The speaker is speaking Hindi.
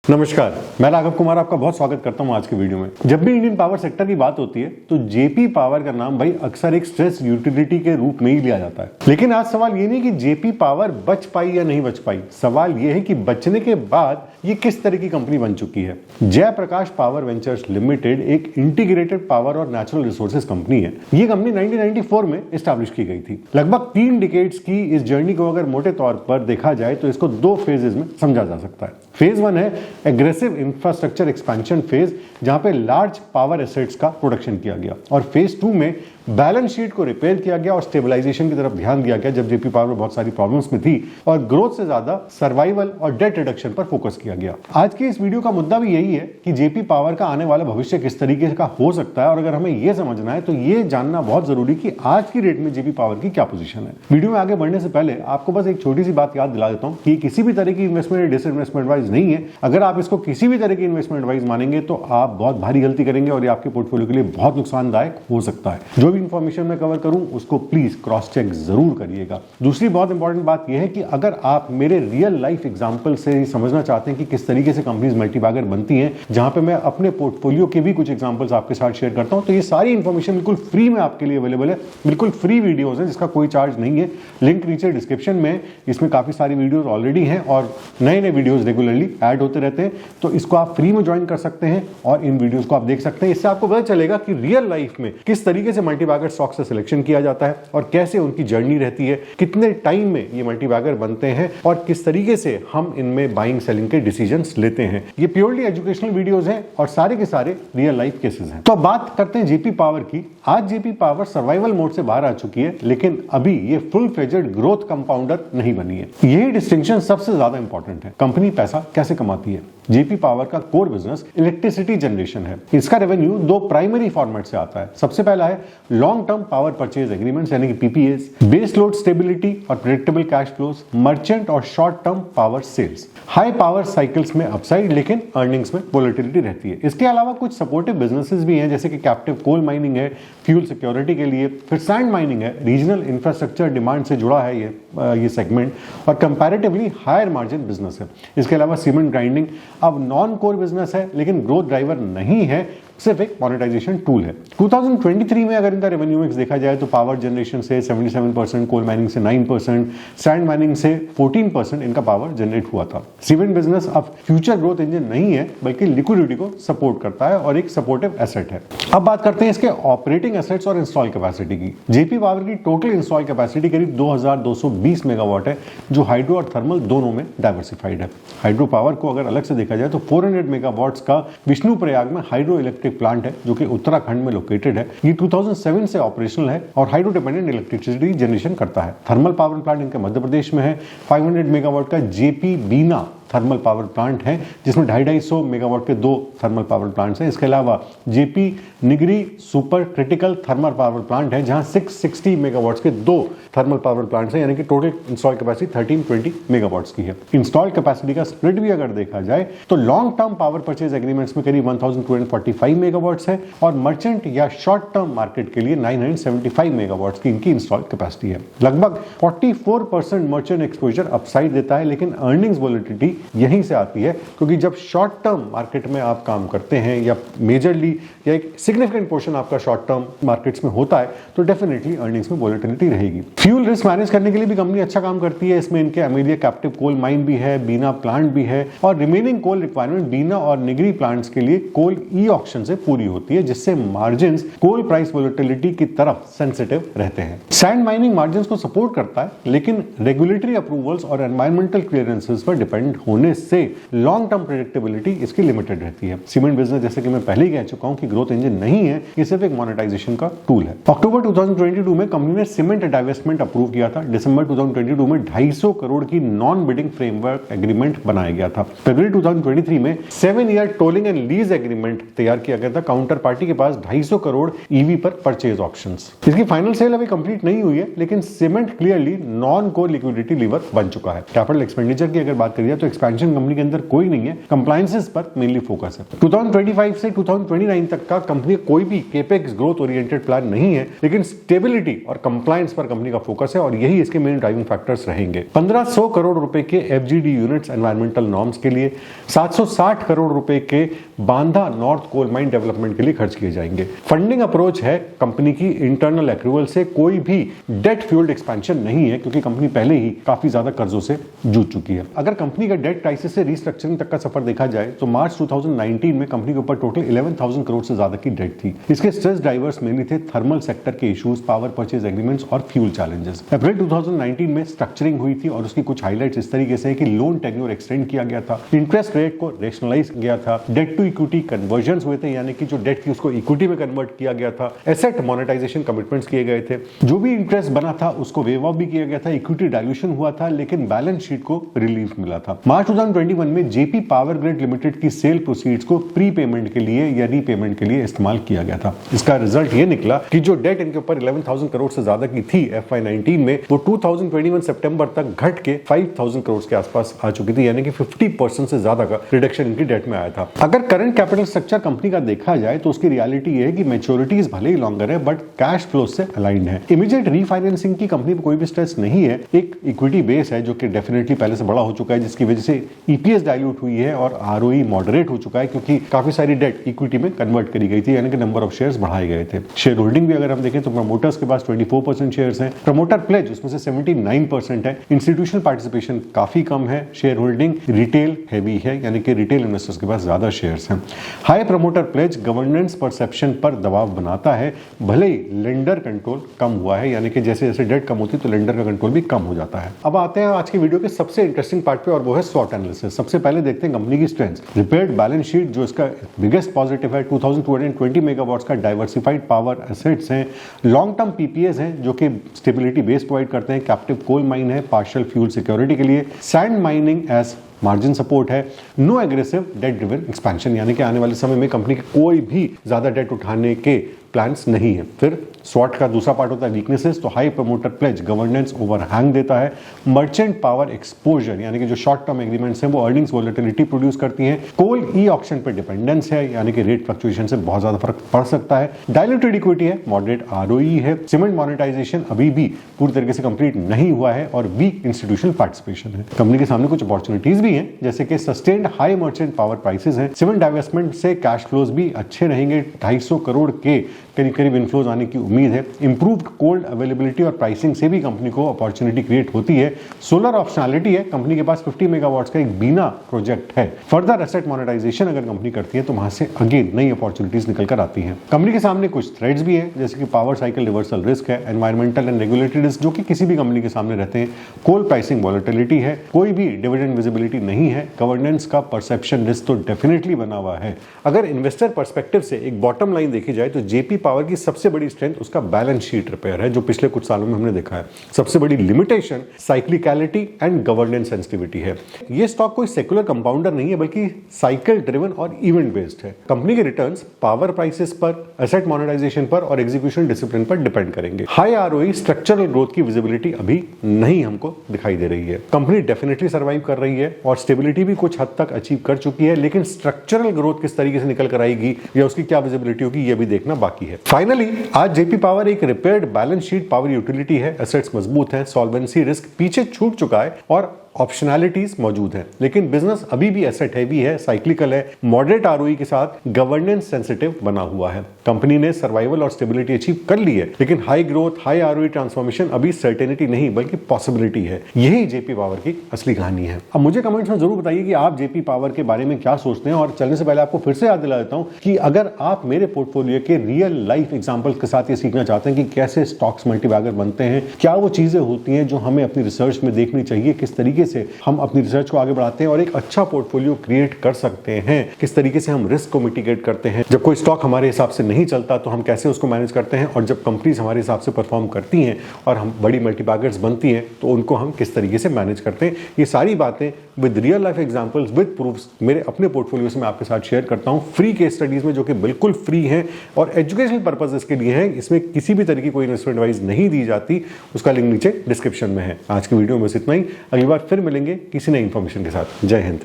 नमस्कार, मैं राघव कुमार आपका बहुत स्वागत करता हूं आज के वीडियो में। जब भी इंडियन पावर सेक्टर की बात होती है तो जेपी पावर का नाम भाई अक्सर एक स्ट्रेस यूटिलिटी के रूप में ही लिया जाता है। लेकिन आज सवाल ये नहीं कि जेपी पावर बच पाई या नहीं बच पाई, सवाल ये है कि बचने के बाद ये किस तरह की कंपनी बन चुकी है। जयप्रकाश पावर वेंचर्स लिमिटेड एक इंटीग्रेटेड पावर और नेचुरल रिसोर्सेज कंपनी है। ये कंपनी 1994 में एस्टैब्लिश की गई थी। लगभग 3 डिकेड्स की इस जर्नी को अगर मोटे तौर पर देखा जाए तो इसको 2 फेजेस में समझा जा सकता है। फेज 1 है एग्रेसिव इंफ्रास्ट्रक्चर एक्सपेंशन फेज, जहां पे लार्ज पावर एसेट्स का प्रोडक्शन किया गया, और फेज 2 में बैलेंस शीट को रिपेयर किया गया और स्टेबलाइजेशन की तरफ ध्यान दिया गया जब जेपी पावर बहुत सारी प्रॉब्लम्स में थी और ग्रोथ से ज्यादा सर्वाइवल और डेट रिडक्शन पर फोकस किया गया। आज के इस वीडियो का मुद्दा भी यही है कि जेपी पावर का आने वाला भविष्य किस तरीके का हो सकता है, और अगर हमें यह समझना है तो ये जानना बहुत जरूरी कि आज की डेट में जेपी पावर की क्या पोजीशन है। वीडियो में आगे बढ़ने से पहले आपको बस एक छोटी सी बात याद दिला देता हूं कि किसी भी तरह की इन्वेस्टमेंट या डिसइन्वेस्टमेंट एडवाइस नहीं है। अगर आप इसको किसी भी तरह की इन्वेस्टमेंट एडवाइस मानेंगे तो आप बहुत भारी गलती करेंगे और ये आपके पोर्टफोलियो के लिए बहुत नुकसानदायक हो सकता है। जो भी इंफॉर्मेशन मैं करूं उसको प्लीज क्रॉस चेक जरूर करिएगा। दूसरी बहुत इंपॉर्टेंट बात यह है कि अगर आप मेरे रियल लाइफ एग्जांपल से समझना चाहते हैं कि किस तरीके से कंपनीज मल्टीबैगर बनती हैं, जहां पे मैं अपने पोर्टफोलियो के भी कुछ एग्जांपल्स आपके साथ शेयर करता हूं, तो ये सारी इंफॉर्मेशन बिल्कुल फ्री में आपके लिए अवेलेबल है। बिल्कुल फ्री वीडियोस हैं जिसका कोई चार्ज नहीं है। लिंक नीचे डिस्क्रिप्शन में, इसमें काफी सारी वीडियोस ऑलरेडी हैं और नए नए वीडियोस रेगुलरली ऐड होते रहते हैं, तो इसको आप फ्री में ज्वाइन कर सकते हैं और इन वीडियोस को आप देख सकते हैं। इससे आपको पता चलेगा कि रियल लाइफ में किस तरीके से मल्टीबैगर स्टॉक्स का सिलेक्शन किया जाता है और कैसे उनकी जर्नी रहती है, कितने टाइम में ये मल्टीबैगर बनते हैं और किस तरीके से हम इनमें बाइंग सेलिंग के डिसीजंस लेते हैं। ये प्योरली एजुकेशनल वीडियोस हैं और सारे के सारे रियल लाइफ केसेस हैं। तो अब बात करते हैं जेपी पावर की। आज जेपी पावर सर्वाइवल मोड से बाहर आ चुकी है, लेकिन अभी ये फुल फ्लेजेड ग्रोथ कंपाउंडर नहीं बनी है। यही डिस्टिंक्शन सबसे ज्यादा इंपॉर्टेंट है। कंपनी पैसा कैसे कमाती है? जेपी पावर का कोर बिजनेस इलेक्ट्रिसिटी जनरेशन है। इसका रेवेन्यू 2 प्राइमरी फॉर्मेट से आता है। सबसे पहला है long term power purchase agreements यानी कि पीपीएस, बेस लोड स्टेबिलिटी और प्रेडिक्टेबल कैश फ्लोज, मर्चेंट और short term power sales. High power cycles में अपसाइड लेकिन अर्निंग्स में वोलेटिलिटी रहती है। इसके अलावा कुछ सपोर्टिव बिजनेसेस भी हैं, जैसे कि कैप्टिव कोल माइनिंग है फ्यूल सिक्योरिटी के लिए, फिर सैंड माइनिंग है, रीजनल इंफ्रास्ट्रक्चर डिमांड से जुड़ा है ये सेगमेंट, और कंपैरेटिवली हायर मार्जिन बिजनेस है। इसके अलावा सीमेंट ग्राइंडिंग अब नॉन कोर बिजनेस है लेकिन ग्रोथ ड्राइवर नहीं है, सिर्फ एक मोनेटाइजेशन टूल है। 2023 में अगर इनका रेवेन्यू मिक्स देखा जाए तो पावर जनरेशन से 77%, कोल माइनिंग से 9%, सैंड माइनिंग से 14% इनका पावर जनरेट हुआ था। सीमेंट बिजनेस अब फ्यूचर ग्रोथ इंजन नहीं है बल्कि लिक्विडिटी को सपोर्ट करता है और एक सपोर्टिव एसेट है। अब बात करते हैं इसके ऑपरेटिंग एसेट्स और इंस्टॉल कैपेसिटी की। जेपी पावर की टोटल इंस्टॉल कैपेसिटी करीब 2220 मेगावाट है, जो हाइड्रो और थर्मल दोनों में डाइवर्सिफाइड है। हाइड्रो पावर को अगर अलग से देखा जाए तो 400 मेगावाट्स का विष्णु प्रयाग में हाइड्रो इलेक्ट्रिक प्लांट है जो कि उत्तराखंड में लोकेटेड है। ये 2007 से ऑपरेशनल है और हाइड्रो डिपेंडेंट इलेक्ट्रिसिटी जनरेशन करता है। थर्मल पावर प्लांट इनके मध्य प्रदेश में है। 500 मेगावाट का जेपी बीना थर्मल पावर प्लांट है, जिसमें 250 मेगावाट के 2 थर्मल पावर प्लांट्स हैं। इसके अलावा JP Nigrie super critical thermal power plant है, जहां 660 मेगावाट्स के 2 थर्मल पावर प्लांट्स हैं, यानी कि टोटल इंस्टॉल कैपेसिटी 1320 मेगावाट्स की है। इंस्टॉल कैपेसिटी का स्प्लिट भी अगर देखा जाए तो long term power purchase agreements में करीब 1245 मेगावाट्स है और मर्चेंट या शॉर्ट टर्म मार्केट के लिए 975 मेगावाट्स की इनकी इंस्टॉल कैपेसिटी है। लगभग 44% मर्चेंट एक्सपोजर अपसाइड देता है, लेकिन अर्निंग्स वोलेटिलिटी यहीं से आती है, क्योंकि जब शॉर्ट टर्म मार्केट में आप काम करते हैं या मेजरली या एक सिग्निफिकेंट पोर्शन आपका शॉर्ट टर्म मार्केट्स में होता है तो डेफिनेटली अर्निंग्स में वोलेटिलिटी रहेगी। फ्यूल रिस्क मैनेज करने के लिए भी कंपनी अच्छा काम करती है। इसमें इनके अमेरिया कैप्टिव कोल माइन भी है, बीना प्लांट भी है, और रिमेनिंग कोल रिक्वायरमेंट बीना और निगरी प्लांट्स के लिए कोल ई ऑक्शन से पूरी होती है, जिससे मार्जिन कोल प्राइस वोलेटिलिटी की तरफ सेंसिटिव रहते हैं। सैंड माइनिंग मार्जिन को सपोर्ट करता है, लेकिन रेगुलेटरी अप्रूवल्स और एनवायरमेंटल क्लियरेंसेस पर डिपेंड होने से लॉन्ग टर्म प्रेडिक्टेबिलिटी इसकी लिमिटेड रहती है। सीमेंट बिजनेस, जैसे कि मैं पहले ही कह चुका हूं कि ग्रोथ इंजन नहीं है, ये सिर्फ एक मोनेटाइजेशन का टूल है। अक्टूबर 2022 में कंपनी ने सीमेंट डाइवेस्टमेंट अप्रूव किया था। दिसंबर 2022 में 250 करोड़ की नॉन बिडिंग फ्रेमवर्क एग्रीमेंट बनाया गया था। फरवरी 2023 में 7 year tolling and lease agreement तैयार किया गया था। काउंटर पार्टी के पास 250 करोड़ ईवी पर परचेज ऑप्शंस। इसकी फाइनल सेल अभी कंप्लीट नहीं हुई है, लेकिन cement clearly non core liquidity lever बन चुका है। कैपिटल एक्सपेंडिचर की अगर बात करिए तो एक्सपेंशन कंपनी के अंदर कोई नहीं है, कंप्लायंसेस पर मेनली फोकस है। 2025 से 2029 तक का कंपनी कोई भी केपेक्स ग्रोथ ओरिएंटेड प्लान नहीं है, लेकिन स्टेबिलिटी और कंप्लायंस पर कंपनी का फोकस है और यही इसके मेन ड्राइविंग फैक्टर्स रहेंगे। 1500 करोड़ रुपए के FGD यूनिट्स एनवायरमेंटल नॉर्म्स के लिए, 760 करोड़ रुपए के बांधा नॉर्थ कोल माइन डेवलपमेंट के लिए खर्च किए जाएंगे। फंडिंग अप्रोच है कंपनी की इंटरनल एक्रूवल से, कोई भी डेट फ्यूल्ड एक्सपेंशन नहीं है क्योंकि कंपनी पहले ही काफी ज्यादा कर्जों से जूझ चुकी है। अगर कंपनी का डेट क्राइसिस से रीस्ट्रक्चरिंग तक का सफर देखा जाए तो मार्च 2019 में कंपनी के ऊपर टोटल 11,000 करोड़ से ज्यादा की डेट थी। इसके स्ट्रेस ड्राइवर्स मेनली थे थर्मल सेक्टर के इश्यूज, पावर परचेज एग्रीमेंट्स और फ्यूल चैलेंजेस। अप्रैल 2019 में स्ट्रक्चरिंग हुई थी और उसकी कुछ हाइलाइट्स इस तरीके से कि लोन टेन्योर एक्सटेंड किया गया था, इंटरेस्ट रेट को रेशनलाइज किया था, डेट टू इक्विटी कन्वर्जन्स हुए थे, यानी कि जो डेट थी उसको इक्विटी में कन्वर्ट किया गया था, एसेट मोनेटाइजेशन कमिटमेंट्स किए गए थे, जो भी इंटरेस्ट बना था उसको वेव ऑफ भी किया गया था, इक्विटी डाइल्यूशन हुआ था, लेकिन बैलेंस शीट को रिलीफ मिला था। मार्च 2021 में जेपी पावर ग्रिड लिमिटेड की सेल प्रोसीड्स को प्री पेमेंट के लिए या रीपेमेंट के लिए इस्तेमाल किया गया था। इसका रिजल्ट ये निकला कि जो डेट इनके ऊपर 11,000 करोड़ से ज्यादा की थी FY19 में, वो 2021 सितंबर तक घट के 5,000 करोड़ के आसपास आ चुकी थी, यानी कि 50% से ज्यादा का रिडक्शन इनकी डेट में आया था। अगर करंट कैपिटल स्ट्रक्चर कंपनी का देखा जाए तो उसकी रियलिटी ये है कि मैच्योरिटीज भले ही लॉन्गर है बट कैश फ्लो से अलाइंड है। इमीडिएट रीफाइनेंसिंग की कंपनी पर कोई भी स्ट्रेस नहीं है। एक इक्विटी बेस है जो कि डेफिनेटली पहले से बड़ा हो चुका है, जिसकी वजह से EPS डाइल्यूट हुई है और ROE मॉडरेट हो चुका है क्योंकि काफी सारी डेट इक्विटी में कन्वर्ट करी गई थी, यानी कि नंबर ऑफ शेयर्स बढ़ाए गए थे। शेयर होल्डिंग भी अगर हम देखें तो प्रमोटर्स के पास 24% शेयर्स हैं, प्रमोटर प्लेज उसमें से 79% है, इंस्टीट्यूशनल पार्टिसिपेशन काफी कम है, शेयर होल्डिंग रिटेल हैवी है, यानी कि रिटेल इन्वेस्टर्स के पास ज्यादा शेयर्स हैं। High promoter pledge governance perception पर दबाव बनाता है, भले ही लेंडर कंट्रोल कम हुआ है, यानी कि जैसे जैसे डेट कम होती है तो लेंडर का कंट्रोल भी कम हो जाता है। अब आते हैं आज की वीडियो के सबसे इंटरेस्टिंग पार्ट पे और वो है स्वॉट एनालिसिस। सबसे पहले देखते हैं कंपनी की स्ट्रेंथ। रिपेयर्ड बैलेंस शीट जो इसका बिगेस्ट पॉजिटिव है, 2220 मेगावाट्स का डाइवर्सिफाइड पावर एसेट्स हैं, लॉन्ग टर्म PPAs हैं जो कि स्टेबिलिटी बेस प्रोवाइड करते हैं, कैप्टिव कोल माइन है पार्शियल फ्यूल सिक्योरिटी के लिए, sand mining as margin support है, no aggressive debt driven expansion, यानी कि आने वाले समय में कंपनी के कोई भी ज्यादा डेट उठाने के प्लान्स नहीं है। फिर स्वॉट का दूसरा पार्ट होता है वीकनेसेस, तो high promoter pledge governance overhang देता है, मर्चेंट पावर एक्सपोजर यानी कि जो शॉर्ट टर्म एग्रीमेंट्स हैं वो अर्निंग्स वोलेटिलिटी प्रोड्यूस करती हैं, कोल ई ऑक्शन पर डिपेंडेंस है यानी कि रेट फ्लक्चुएशन से बहुत ज्यादा फर्क पड़ सकता है, डाइल्यूटेड इक्विटी है, मॉडरेट ROE है, सीमेंट मोनेटाइजेशन अभी भी पूरी तरीके से कंप्लीट नहीं हुआ है और वीक इंस्टीट्यूशनल पार्टिसिपेशन है। कंपनी के सामने कुछ अपॉर्चुनिटीज भी हैं जैसे कि sustained high merchant power prices हैं, सीमेंट डाइवेस्टमेंट से कैश फ्लोज भी अच्छे रहेंगे, 250 करोड़ के करीब इनफ्लोज आने की उम्मीद है, इंप्रूव्ड कोल्ड अवेलेबिलिटी और प्राइसिंग से भी कंपनी को अपॉर्चुनिटी क्रिएट होती है, सोलर ऑप्शनैलिटी है, कंपनी के पास 50 मेगावाट्स का एक बीना प्रोजेक्ट है, फर्दर एसेट मोनेटाइजेशन अगर कंपनी करती है तो वहां से अगेन नई अपॉर्चुनिटीज निकल कर आती हैं। कंपनी के सामने कुछ थ्रेड्स भी है जैसे कि पावर साइकिल रिवर्सल रिस्क है, एनवायरमेंटल एंड रेगुलेटरी रिस्क जो कि किसी भी कंपनी के सामने रहते हैं, कोल प्राइसिंग वॉलेटिलिटी है, कोई भी डिविडेंड विजिबिलिटी नहीं है, गवर्नेंस का परसेप्शन रिस्क तो डेफिनेटली बना हुआ है। अगर इन्वेस्टर पर्सपेक्टिव से एक बॉटम लाइन देखी जाए तो जेपी पावर की सबसे बड़ी स्ट्रेंथ उसका बैलेंस शीट रिपेयर है जो पिछले कुछ सालों में हमने देखा है। सबसे बड़ी लिमिटेशन साइक्लिकलिटी एंड गवर्नेंस सेंसिटिविटी है। ये स्टॉक कोई सेक्युलर कंपाउंडर नहीं है बल्कि साइकिल ड्रिवन और इवेंट बेस्ड है। कंपनी के रिटर्न्स पावर प्राइसेस पर, एसेट मोनेटाइजेशन पर और एग्जीक्यूशन डिसिप्लिन पर डिपेंड करेंगे। हाई ROE स्ट्रक्चरल ग्रोथ की विजिबिलिटी अभी नहीं हमको दिखाई दे रही है। कंपनी डेफिनेटली सर्वाइव कर रही है और स्टेबिलिटी भी कुछ हद तक अचीव कर चुकी है, लेकिन स्ट्रक्चरल ग्रोथ किस तरीके से निकल कर आएगी या उसकी क्या विजिबिलिटी होगी ये भी देखना बाकी है। फाइनली आज जेपी पावर एक repaired balance sheet power utility है, एसेट्स मजबूत है, सॉल्वेंसी रिस्क पीछे छूट चुका है और ऑप्शनैलिटीज मौजूद हैं, लेकिन बिजनेस अभी भी एसेट हैवी है, साइक्लिकल है, मॉडरेट ROE के साथ गवर्नेंस सेंसिटिव बना हुआ है। कंपनी ने सर्वाइवल और स्टेबिलिटी अचीव कर ली है, लेकिन high growth high ROE transformation अभी सर्टेनिटी नहीं बल्कि पॉसिबिलिटी है। यही जेपी पावर की असली कहानी है। अब मुझे कमेंट्स में जरूर बताइए कि आप जेपी पावर के बारे में क्या सोचते हैं, और चलने से पहले आपको फिर से याद दिला देता हूं कि अगर आप मेरे पोर्टफोलियो के रियल लाइफ एग्जांपल्स के साथ ये सीखना चाहते हैं कि कैसे स्टॉक्स मल्टीबैगर बनते हैं, क्या वो चीजें होती हैं जो हमें अपनी रिसर्च में देखनी चाहिए, किस तरीके से हम अपनी रिसर्च को आगे बढ़ाते हैं और एक अच्छा पोर्टफोलियो क्रिएट कर सकते हैं, किस तरीके से हम रिस्क को मिटिगेट करते हैं, जब कोई स्टॉक हमारे हिसाब से नहीं चलता तो हम कैसे उसको मैनेज करते हैं, और जब कंपनीज हमारे हिसाब से परफॉर्म करती हैं और हम बड़ी मल्टीबैगर्स बनती हैं तो उनको हम किस तरीके से मैनेज करते हैं। ये सारी बातें with real life examples with proofs मेरे अपने पोर्टफोलियो से मैं आपके साथ शेयर करता हूं फ्री केस स्टडीज में, जो कि बिल्कुल फ्री हैं और एजुकेशनल पर्पसेस के लिए हैं। इसमें किसी भी तरीके की कोई इन्वेस्टमेंट एडवाइस नहीं दी जाती, उसका लिंक नीचे डिस्क्रिप्शन में है। आज की वीडियो में बस इतना ही, अगली बार फिर मिलेंगे किसी नई इंफॉर्मेशन के साथ। जय हिंद।